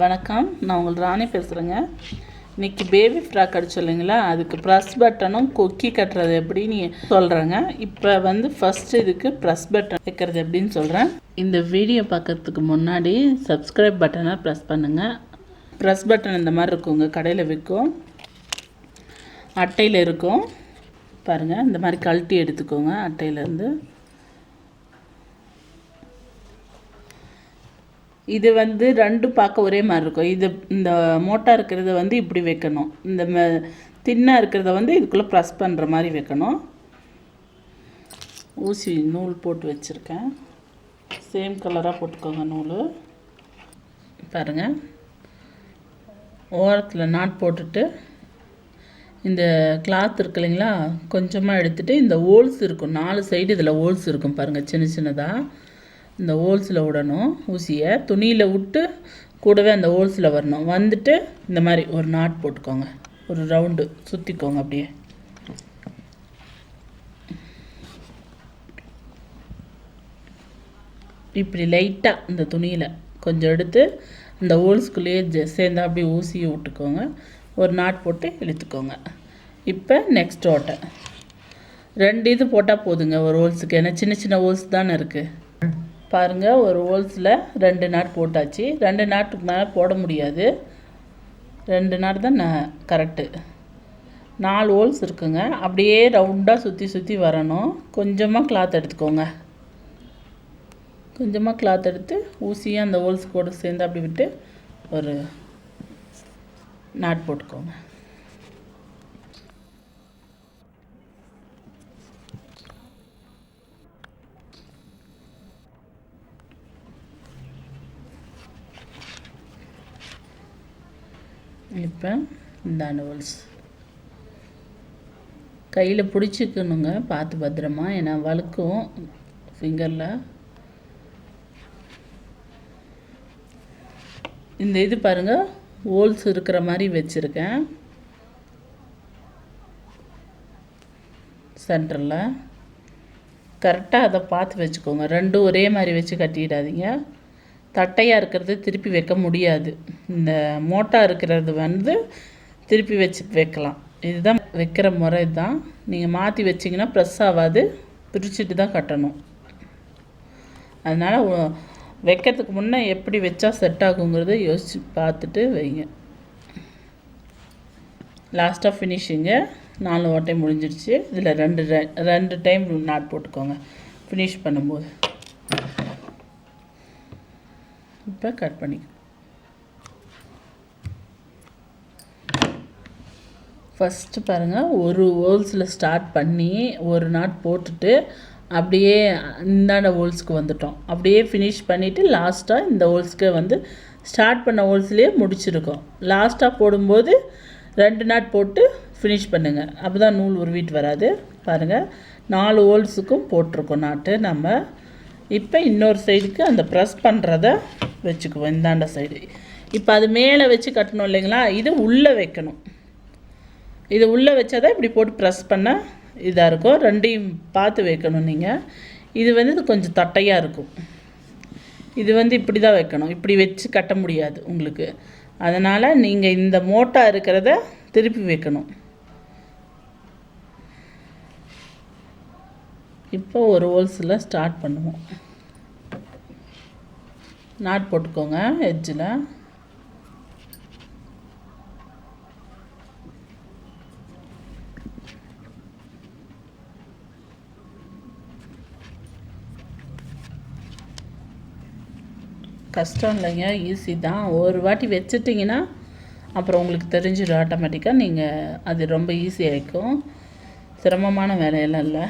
வணக்கம், நான் உங்கள் ராணி பேசுகிறேங்க. இன்றைக்கி பேபி ஃப்ராக் அடிச்சு இல்லைங்களா, அதுக்கு ப்ரெஸ் பட்டனும் கொக்கி கட்டுறது எப்படின்னு சொல்கிறேங்க. இப்போ ஃபஸ்ட்டு இதுக்கு ப்ரெஸ் பட்டன் வைக்கிறது எப்படின்னு சொல்கிறேன். இந்த வீடியோ பார்க்குறதுக்கு முன்னாடி சப்ஸ்கிரைப் பட்டனை ப்ரெஸ் பண்ணுங்கள். ப்ரெஸ் பட்டன் இந்த மாதிரி இருக்குங்க, கடையில் விற்கும், அட்டையில் இருக்கும் பாருங்கள். இந்த மாதிரி கழட்டி எடுத்துக்கோங்க அட்டையிலேருந்து. இது ரெண்டும் பார்க்க ஒரே மாதிரி இருக்கும். இது இந்த மோட்டார் இருக்கிறத இப்படி வைக்கணும், இந்த தின்னாக இருக்கிறத இதுக்குள்ளே ப்ரெஸ் பண்ணுற மாதிரி வைக்கணும். ஊசி நூல் போட்டு வச்சுருக்கேன், சேம் கலராக போட்டுக்கோங்க நூல். பாருங்கள், ஓரத்தில் நாட் போட்டுட்டு இந்த கிளாத் இருக்கு இல்லைங்களா, கொஞ்சமாக எடுத்துகிட்டு இந்த ஹோல்ஸ் இருக்கும் 4 சைடு, இதில் ஹோல்ஸ் இருக்கும் பாருங்கள், சின்ன சின்னதாக. இந்த ஹோல்ஸில் விடணும் ஊசியை, துணியில் விட்டு கூடவே அந்த ஹோல்ஸில் வரணும். வந்துட்டு இந்த மாதிரி ஒரு நாட் போட்டுக்கோங்க, ஒரு ரவுண்டு சுற்றிக்கோங்க. அப்படியே இப்படி லைட்டாக இந்த துணியில் கொஞ்சம் எடுத்து அந்த ஹோல்ஸ்குள்ளேயே சேர்ந்தா அப்படியே ஊசியை விட்டுக்கோங்க, ஒரு நாட் போட்டு இழுத்துக்கோங்க. இப்போ நெக்ஸ்ட் ஓட்டை 2 இது போட்டால் போதுங்க ஒரு ஹோல்ஸுக்கு, ஏன்னா சின்ன சின்ன ஹோல்ஸ் தானே இருக்குது. பாருங்கள், ஒரு ஹோல்ஸில் 2 நாட் போட்டாச்சு. 2 நாட்டுக்கு மேலே போட முடியாது, 2 நாட் தான் கரெக்டு. 4 ஹோல்ஸ் இருக்குங்க. அப்படியே ரவுண்டாக சுற்றி சுற்றி வரணும். கொஞ்சமாக கிளாத் எடுத்துக்கோங்க, கொஞ்சமாக கிளாத் எடுத்து ஊசியை அந்த ஹோல்ஸ் கூட சேர்ந்து அப்படி விட்டு ஒரு நாட் போட்டுக்கோங்க. இப்போ இந்த ஹோல்ஸ் கையில் பிடிச்சிக்கணுங்க, பார்த்து பத்திரமா, ஏன்னா வழுக்கும் ஃபிங்கரில். இந்த இது பாருங்கள், ஹோல்ஸ் இருக்கிற மாதிரி வச்சுருக்கேன் சென்டரில். கரெக்டாக அதை பார்த்து வச்சுக்கோங்க, 2 ஒரே மாதிரி வச்சு கட்டிடாதீங்க. தட்டையாக இருக்கிறது திருப்பி வைக்க முடியாது, இந்த மோட்டார் இருக்கிறது திருப்பி வச்சு வைக்கலாம். இதுதான் வைக்கிற முறை தான். நீங்கள் மாற்றி வச்சிங்கன்னா ப்ரெஸ் ஆகாது, பிரிச்சுட்டு தான் கட்டணும். அதனால் வைக்கிறதுக்கு முன்னே எப்படி வச்சா செட் ஆகுங்கிறத யோசித்து பார்த்துட்டு வைங்க. லாஸ்ட்டாக ஃபினிஷிங்கு 4 ஓட்டை முடிஞ்சிடுச்சு. இதில் 2 டைம் நாட் போட்டுக்கோங்க ஃபினிஷ் பண்ணும்போது. இப்போ கட் பண்ணி ஃபஸ்ட்டு பாருங்கள், ஒரு ஹோல்ஸில் ஸ்டார்ட் பண்ணி ஒரு நாட் போட்டுட்டு அப்படியே இந்தாண்ட ஹோல்ஸ்க்கு வந்துட்டோம். அப்படியே ஃபினிஷ் பண்ணிவிட்டு லாஸ்ட்டாக இந்த ஹோல்ஸ்க்கு ஸ்டார்ட் பண்ண ஹோல்ஸ்லேயே முடிச்சிருக்கோம். லாஸ்ட்டாக போடும்போது 2 நாட் போட்டு ஃபினிஷ் பண்ணுங்கள், அப்போ தான் நூல் உருவிட்டு வராது. பாருங்கள், 4 ஹோல்ஸுக்கும் போட்டிருக்கோம் நாட்டு நம்ம. இப்போ இன்னொரு சைடுக்கு அந்த ப்ரெஸ் பண்ணுறத வச்சுக்குவோம், இந்தாண்ட சைடு. இப்போ அது மேலே வச்சு கட்டணும் இல்லைங்களா, இது உள்ளே வைக்கணும். இது உள்ளே வச்சாதான் இப்படி போட்டு ப்ரெஸ் பண்ண இதாக இருக்கும். 2யும் பார்த்து வைக்கணும் நீங்கள். இது கொஞ்சம் தட்டையாக இருக்கும், இது இப்படி தான் வைக்கணும், இப்படி வச்சு கட்ட முடியாது உங்களுக்கு. அதனால் நீங்கள் இந்த மோட்டா இருக்கிறத திருப்பி வைக்கணும். இப்போ ஒரு ஹோல்ஸில் ஸ்டார்ட் பண்ணுவோம். நாட் போட்டுக்கோங்க எட்ஜில். கஷ்டம் இல்லைங்க, ஈஸி தான். ஒரு வாட்டி வச்சுட்டிங்கன்னா அப்புறம் உங்களுக்கு தெரிஞ்சிடும் ஆட்டோமேட்டிக்காக. நீங்கள் அது ரொம்ப ஈஸியாக இருக்கும், சிரமமான வேலையெல்லாம் இல்லை.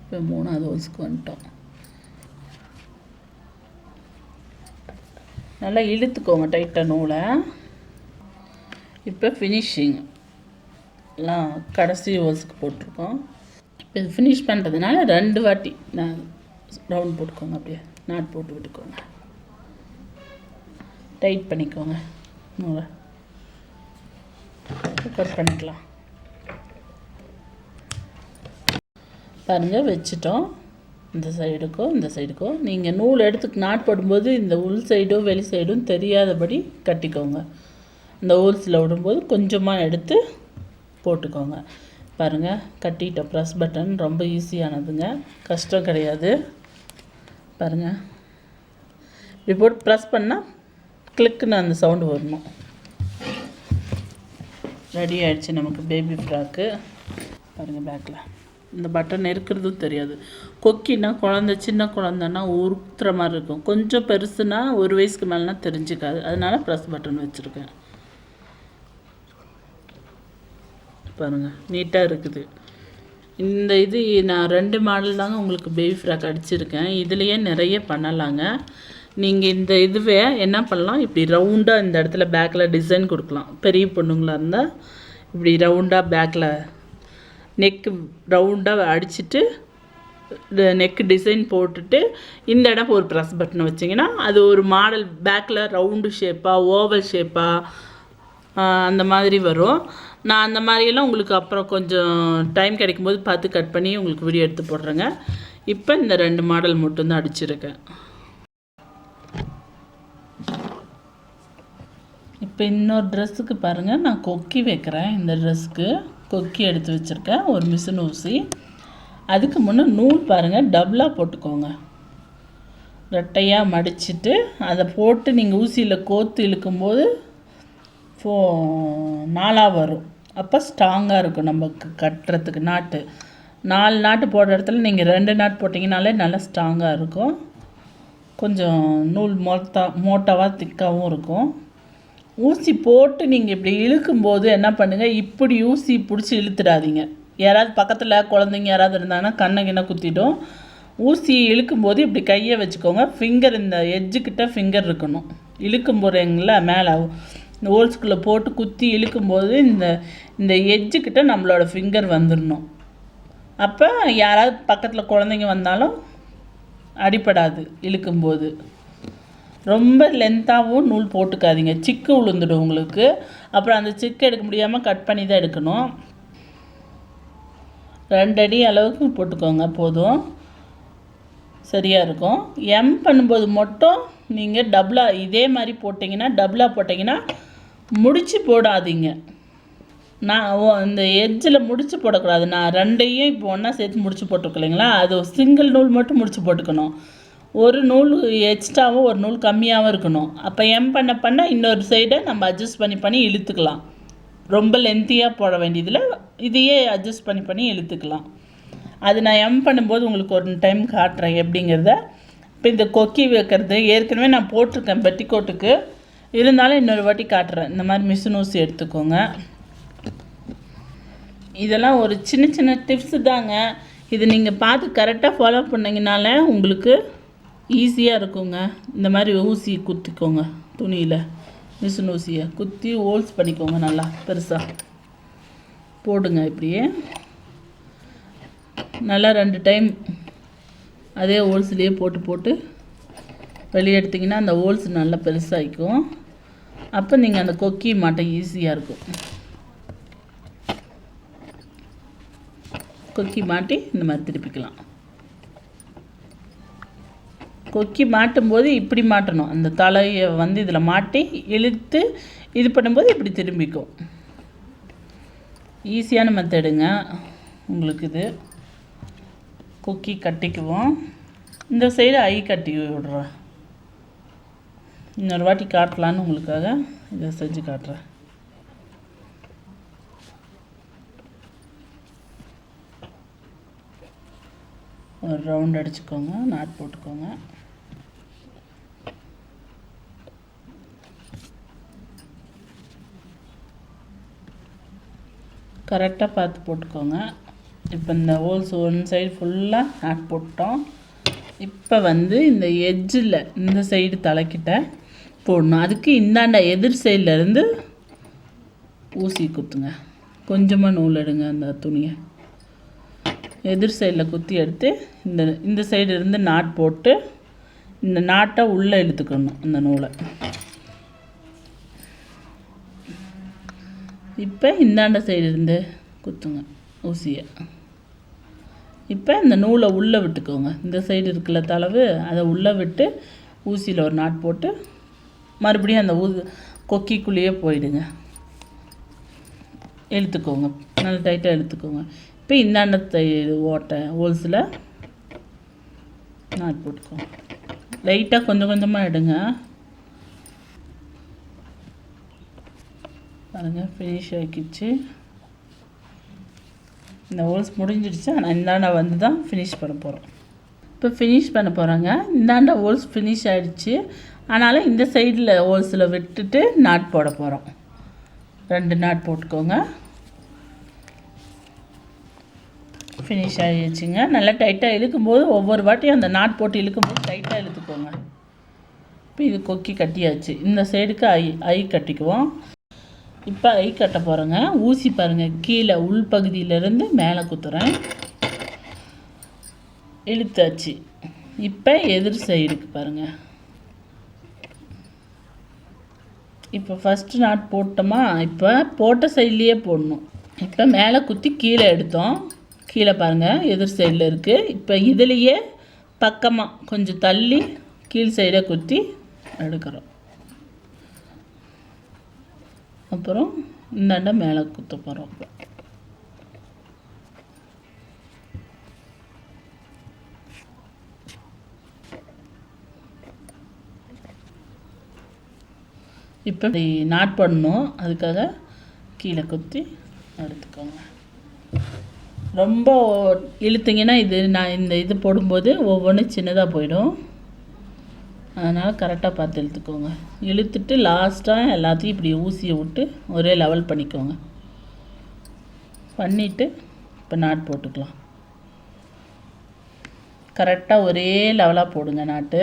இப்போ 3ஆவது ஹோல்ஸ்க்கு வந்துட்டோம். நல்லா இழுத்துக்கோங்க டைட்டாக நூலை. இப்போ ஃபினிஷிங் எல்லாம் கடைசி ஹோல்ஸ்க்கு போட்டிருக்கோம். இப்போ இது ஃபினிஷ் பண்ணுறதுனால 2 வாட்டி நான் ரவுண்ட் போட்டுக்கோங்க, அப்படியே நாட் போட்டு விட்டுக்கோங்க, டைட் பண்ணிக்கோங்க நூலை. கட் பண்ணிக்கலாம். பாருங்கள் வச்சிட்டோம். இந்த சைடுக்கோ நீங்கள் நூல் எடுத்து நாட் போடும்போது இந்த உள் சைடும் வெளி சைடும் தெரியாதபடி கட்டிக்கோங்க. இந்த ஹோல்ஸில் விடும்போது கொஞ்சமாக எடுத்து போட்டுக்கோங்க. பாருங்கள், கட்டிட்டோம். ப்ரெஸ் பட்டன் ரொம்ப ஈஸியானதுங்க, கஷ்டம் கிடையாது. பாருங்கள், இப்படி போட்டு ப்ரெஸ் பண்ணால் கிளிக்குன்னு அந்த சவுண்டு வரணும். ரெடி ஆகிடுச்சு நமக்கு பேபி ஃப்ராக்கு. பாருங்கள், பேக்கில் இந்த பட்டன் இருக்கிறதும் தெரியாது. கொக்கினா சின்ன குழந்தைன்னா உறுத்துற மாதிரி இருக்கும். கொஞ்சம் பெருசுனா 1 வயசுக்கு மேலேனா தெரிஞ்சுக்காது. அதனால ப்ரெஸ் பட்டன் வச்சுருக்கேன். பாருங்கள், நீட்டாக இருக்குது. இந்த இது நான் 2 மாடல் தாங்க உங்களுக்கு பேபி ஃப்ராக் அடிச்சிருக்கேன். இதுலேயே நிறைய பண்ணலாங்க. நீங்கள் இந்த இதுவே என்ன பண்ணலாம், இப்படி ரவுண்டாக இந்த இடத்துல பேக்கில் டிசைன் கொடுக்கலாம். பெரிய பொண்ணுங்களாக இருந்தால் இப்படி ரவுண்டாக பேக்கில் நெக்கு ரவுண்டாக அடிச்சுட்டு நெக்கு டிசைன் போட்டுட்டு இந்த இடம் ஒரு ப்ரெஸ் பட்டனை வச்சிங்கன்னா அது ஒரு மாடல் பேக்கில் ரவுண்டு ஷேப்பாக ஓவல் ஷேப்பாக அந்த மாதிரி வரும். நான் அந்த மாதிரியெல்லாம் உங்களுக்கு அப்புறம் கொஞ்சம் டைம் கிடைக்கும்போது பார்த்து கட் பண்ணி உங்களுக்கு வீடியோ எடுத்து போடுறேங்க. இப்போ இந்த 2 மாடல் மட்டும்தான் அடிச்சிருக்கேன். இப்போ இன்னொரு ட்ரெஸ்ஸுக்கு பாருங்கள், நான் கொக்கி வைக்கிறேன். இந்த ட்ரெஸ்ஸுக்கு கொக்கி எடுத்து வச்சுருக்கேன், ஒரு மிஷின் ஊசி. அதுக்கு முன்னே நூல் பாருங்கள், டபுளாக போட்டுக்கோங்க. ரெட்டையாக மடிச்சுட்டு அதை போட்டு நீங்கள் ஊசியில் கோத்து இழுக்கும்போது 4 வரும். அப்போ ஸ்ட்ராங்காக இருக்கும் நமக்கு கட்டுறதுக்கு. 4 நாட்டு போடுற இடத்துல நீங்கள் 2 நாட் போட்டிங்கனாலே நல்லா ஸ்ட்ராங்காக இருக்கும். கொஞ்சம் நூல் மோட்டாவாக திக்காகவும் இருக்கும். ஊசி போட்டு நீங்கள் இப்படி இழுக்கும்போது என்ன பண்ணுங்கள், இப்படி ஊசி பிடிச்சி இழுத்துடாதீங்க. யாராவது பக்கத்தில் குழந்தைங்க யாராவது இருந்தாங்கன்னா கண்ணை குத்திடும். ஊசி இழுக்கும்போது இப்படி கையை வச்சுக்கோங்க. ஃபிங்கர் இந்த எட்ஜுக்கிட்ட ஃபிங்கர் இருக்கணும். இழுக்கும் போகிறீங்களா மேலே இந்த ஹோல்ஸ்குள்ளே போட்டு குத்தி இழுக்கும்போது இந்த எட்ஜுக்கிட்ட நம்மளோட ஃபிங்கர் வந்துடணும். அப்போ யாராவது பக்கத்தில் குழந்தைங்க வந்தாலும் அடிப்படாது இழுக்கும்போது. ரொம்ப லென்த்தாகவும் நூல் போட்டுக்காதீங்க, சிக்கு விழுந்துடும் உங்களுக்கு. அப்புறம் அந்த சிக்கு எடுக்க முடியாமல் கட் பண்ணி தான் எடுக்கணும். 2 அடி அளவுக்கு போட்டுக்கோங்க, போதும், சரியாக இருக்கும். எம் பண்ணும்போது மட்டும் நீங்கள் டபுளாக இதே மாதிரி டபுளாக போட்டிங்கன்னா முடிச்சு போடாதீங்க. நான் இந்த எட்ஜில் முடிச்சு போடக்கூடாது. நான் 2ஐயும் இப்போ ஒன்றா சேர்த்து முடிச்சு போட்டுருக்கலைங்களா, அது சிங்கிள் நூல் மட்டும் முடிச்சு போட்டுக்கணும். ஒரு நூல் எக்ஸ்ட்ராவும் ஒரு நூல் கம்மியாகவும் இருக்கணும். அப்போ எம் பண்ண இன்னொரு சைடை நம்ம அட்ஜஸ்ட் பண்ணி இழுத்துக்கலாம். ரொம்ப லென்த்தியாக போட வேண்டியதில் இதையே அட்ஜஸ்ட் பண்ணி இழுத்துக்கலாம். அது நான் எம் பண்ணும்போது உங்களுக்கு ஒரு டைம் காட்டுறேன் எப்படிங்கிறத. இப்போ இந்த கொக்கி வைக்கிறது ஏற்கனவே நான் போட்டிருக்கேன் பெட்டிக்கோட்டுக்கு, இருந்தாலும் இன்னொரு வாட்டி காட்டுறேன். இந்த மாதிரி மிஷின் ஊசி எடுத்துக்கோங்க. இதெல்லாம் ஒரு சின்ன டிப்ஸு தாங்க. இது நீங்கள் பார்த்து கரெக்டாக ஃபாலோ பண்ணிங்கனாலே உங்களுக்கு ஈஸியாக இருக்குங்க. இந்த மாதிரி ஊசி குத்திக்கோங்க, துணியில் மிஷின் ஊசியை குத்தி ஹோல்ஸ் பண்ணிக்கோங்க. நல்லா பெருசாக போடுங்க. இப்படியே நல்லா 2 டைம் அதே ஹோல்ஸ்லேயே போட்டு வெளியே எடுத்திங்கன்னா அந்த ஹோல்ஸ் நல்லா பெருசாகிக்கும். அப்போ நீங்கள் அந்த கொக்கி மாட்ட ஈஸியாக இருக்கும். கொக்கி மாட்டி இந்த மாதிரி திருப்பிக்கலாம். கொக்கி மாட்டும்போது இப்படி மாட்டணும். அந்த தலையை இதில் மாட்டி இழுத்து இது பண்ணும்போது இப்படி திரும்பிக்கும். ஈஸியான மெத்தடுங்க உங்களுக்கு இது. கொக்கி கட்டிக்குவோம். இந்த சைடு ஐ கட்டி விடுறேன். இன்னொரு வாட்டி காட்டலான்னு உங்களுக்காக இதை செஞ்சு காட்டுறேன். ஒரு ரவுண்ட் அடிச்சுக்கோங்க, நாட் போட்டுக்கோங்க. கரெக்டாக பார்த்து போட்டுக்கோங்க. இப்போ இந்த ஹோல்ஸ் ஒன் சைடு ஃபுல்லாக நாட் போட்டோம். இப்போ இந்த எட்ஜில் இந்த சைடு தலைக்கிட்ட போடணும். அதுக்கு இந்தாண்ட எதிர் சைட்லேருந்து ஊசி குத்துங்க. கொஞ்சமாக நூல் எடுங்க. அந்த துணியை எதிர் சைடில் குத்தி எடுத்து இந்த சைடு இருந்து நாட் போட்டு இந்த நாட்டை உள்ளே இழுத்துக்கணும் அந்த நூலை. இப்போ இந்தாண்ட சைடு இருந்து குத்துங்க ஊசியை. இப்போ இந்த நூலை உள்ளே விட்டுக்கோங்க. இந்த சைடு இருக்குல்ல தளவு, அதை உள்ளே விட்டு ஊசியில் ஒரு நாட் போட்டு மறுபடியும் அந்த கொக்கிக்குள்ளேயே போயிடுங்க. இழுத்துக்கோங்க, நல்லா டைட்டாக இழுத்துக்கோங்க. இப்போ இந்தாண்ட ஓட்டை ஹோல்ஸில் நாட் போட்டுக்கோங்க. லைட்டாக கொஞ்சம் கொஞ்சமாக எடுங்க. பாருங்கள், ஃபினிஷ் ஆகிடுச்சு. இந்த ஹோல்ஸ் முடிஞ்சிடுச்சு. ஆனால் இந்தாண்ட வந்து தான் ஃபினிஷ் பண்ண போகிறோம். இப்போ ஃபினிஷ் பண்ண போகிறாங்க. இந்தாண்ட ஹோல்ஸ் ஃபினிஷ் ஆகிடுச்சு. அதனால் இந்த சைடில் ஹோல்ஸில் விட்டுட்டு நாட் போட போகிறோம். 2 நாட் போட்டுக்கோங்க. ஃபினிஷ் ஆகிடுச்சுங்க. நல்லா டைட்டாக இழுக்கும்போது ஒவ்வொரு வாட்டியும் அந்த நாட் போட்டு இழுக்கும்போது டைட்டாக இழுத்துக்கோங்க. இப்போ இது கொக்கி கட்டியாச்சு. இந்த சைடுக்கு ஐ கட்டிக்குவோம். இப்போ ஐ கட்ட போகிறோங்க. ஊசி பாருங்கள், கீழே உள்பகுதியிலேருந்து மேலே குத்துறேன். இழுத்தாச்சு. இப்போ எதிர் சைடுக்கு பாருங்கள். இப்போ ஃபஸ்ட்டு நாட் போட்டோமா, இப்போ போட்ட சைட்லேயே போடணும். இப்போ மேலே குத்தி கீழே எடுத்தோம். கீழே பாருங்கள், எதிர் சைடில் இருக்குது. இப்போ இதுலேயே பக்கமாக கொஞ்சம் தள்ளி கீழ் சைடை குத்தி எடுக்கிறோம். அப்புறம் இந்தாண்ட மேலே குத்த போகிறோம். இப்போ நாட் பண்ணணும், அதுக்காக கீழே குத்தி எடுத்துக்கோங்க. ரொம்ப இழுத்திங்கன்னா நான் இந்த இது போடும்போது ஒவ்வொன்றும் சின்னதாக போயிடும். அதனால் கரெக்டாக பார்த்து இழுத்துக்கோங்க. இழுத்துட்டு லாஸ்ட்டாக எல்லாத்தையும் இப்படி ஊசியை விட்டு ஒரே லெவல் பண்ணிக்கோங்க. பண்ணிவிட்டு இப்போ நாட் போட்டுக்கலாம். கரெக்டாக ஒரே லெவலாக போடுங்க நாட்டு.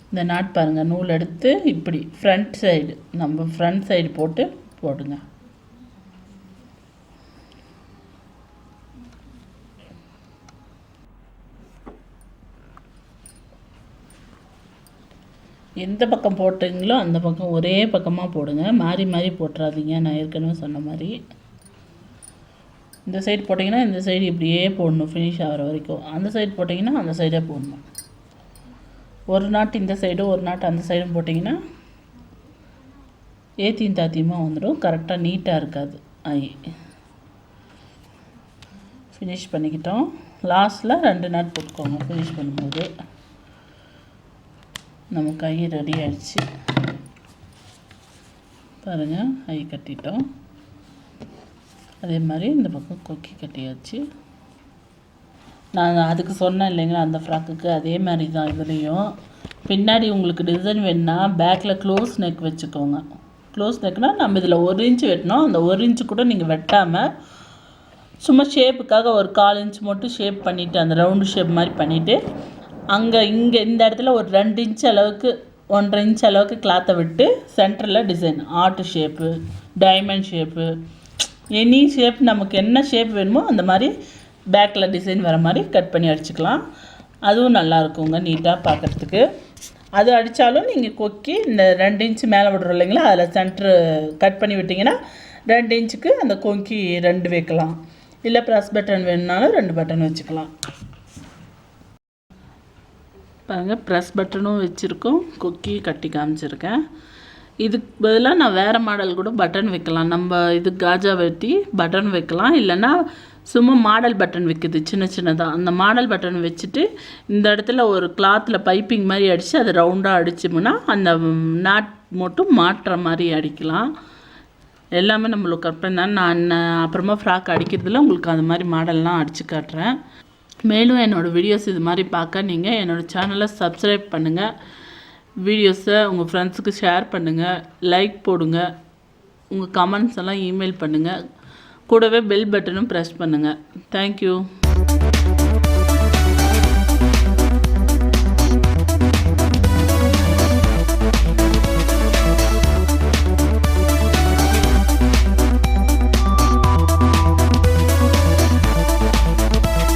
இந்த நாட் பாருங்கள், நூல் எடுத்து இப்படி ஃப்ரண்ட் சைடு, நம்ம ஃப்ரண்ட் சைடு போட்டு போடுங்க. எந்த பக்கம் போட்டிங்களோ அந்த பக்கம் ஒரே பக்கமாக போடுங்க. மாறி மாறி போட்டுறாதீங்க. நான் ஏற்கனவே சொன்ன மாதிரி இந்த சைடு போட்டிங்கன்னா இந்த சைடு இப்படியே போடணும் ஃபினிஷ் ஆகிற வரைக்கும். அந்த சைடு போட்டிங்கன்னா அந்த சைடே போடணும். ஒரு நாட்டு இந்த சைடும் ஒரு நாட்டு அந்த சைடும் போட்டிங்கன்னா ஏத்தியும் தாத்தியமாக வந்துடும். கரெக்டாக நீட்டாக இருக்காது. ஃபினிஷ் பண்ணிக்கிட்டோம். லாஸ்ட்டில் 2 நாட் போட்டுக்கோங்க. ஃபினிஷ் பண்ணும்போது நம்ம கை ரெடி ஆகிடுச்சு. பாருங்கள், ஐ கட்டிட்டோம். அதே மாதிரி இந்த பக்கம் கொக்கி கட்டியாச்சு. நான் அதுக்கு சொன்னேன் இல்லைங்களா, அந்த ஃப்ராக்குக்கு அதே மாதிரி தான் இதுலேயும். பின்னாடி உங்களுக்கு டிசைன் வேணுன்னா பேக்கில் க்ளோஸ் நெக் வச்சுக்கோங்க. க்ளோஸ் நெக்னால் நம்ம இதில் 1 இன்ச்சு வெட்டணும். அந்த 1 இன்ச்சு கூட நீங்கள் வெட்டாமல் சும்மா ஷேப்புக்காக ஒரு 1/4 இன்ச் மட்டும் ஷேப் பண்ணிவிட்டு அந்த ரவுண்டு ஷேப் மாதிரி பண்ணிவிட்டு இங்கே இந்த இடத்துல ஒரு 2 இன்ச் அளவுக்கு 1.5 இன்ச் அளவுக்கு கிளாத்தை விட்டு சென்டரில் design art shape, diamond shape, any shape நமக்கு என்ன ஷேப் வேணுமோ அந்த மாதிரி பேக்கில் டிசைன் வர மாதிரி கட் பண்ணி அடிச்சுக்கலாம். அதுவும் நல்லாயிருக்குங்க, நீட்டாக பார்க்குறதுக்கு. அது அடித்தாலும் நீங்கள் கொக்கி இந்த 2 இன்ச்சு மேலே விடுறோம் இல்லைங்களா, அதில் சென்ட்ரு கட் பண்ணி விட்டிங்கன்னா 2 இன்ச்சுக்கு அந்த கொக்கி 2 வைக்கலாம். இல்லை ப்ரெஸ் பட்டன் வேணுனாலும் 2 பட்டன் வச்சுக்கலாம். பாருங்கள், ப்ரெஸ் பட்டனும் வச்சுருக்கோம், கொக்கி கட்டி காமிச்சிருக்கேன். இதுக்கு பதிலாக நான் வேறு மாடல் கூட பட்டன் வைக்கலாம். நம்ம இது காஜா வெட்டி பட்டன் வைக்கலாம். இல்லைன்னா சும்மா மாடல் பட்டன் வைக்குது சின்ன சின்னதாக, அந்த மாடல் பட்டன் வச்சுட்டு இந்த இடத்துல ஒரு கிளாத்தில் பைப்பிங் மாதிரி அடித்து அதை ரவுண்டாக அடித்தோம்னா அந்த நாட் மட்டும் மாட்டுற மாதிரி அடிக்கலாம். எல்லாமே நம்மளுக்கு கற்பனை தான். நான் அப்புறமா ஃப்ராக் அடிக்கிறதுல உங்களுக்கு அந்த மாதிரி மாடல்லாம் அடித்து காட்டுறேன். மேலும் என்னோடய வீடியோஸ் இது மாதிரி பார்க்க நீங்கள் என்னோடய சேனலை சப்ஸ்கிரைப் பண்ணுங்கள். வீடியோஸை உங்கள் ஃப்ரெண்ட்ஸுக்கு ஷேர் பண்ணுங்கள், லைக் போடுங்க, உங்கள் கமெண்ட்ஸ் எல்லாம் இமெயில் பண்ணுங்கள். கூடவே பெல் பட்டனும் ப்ரெஸ் பண்ணுங்கள். தேங்க்யூ.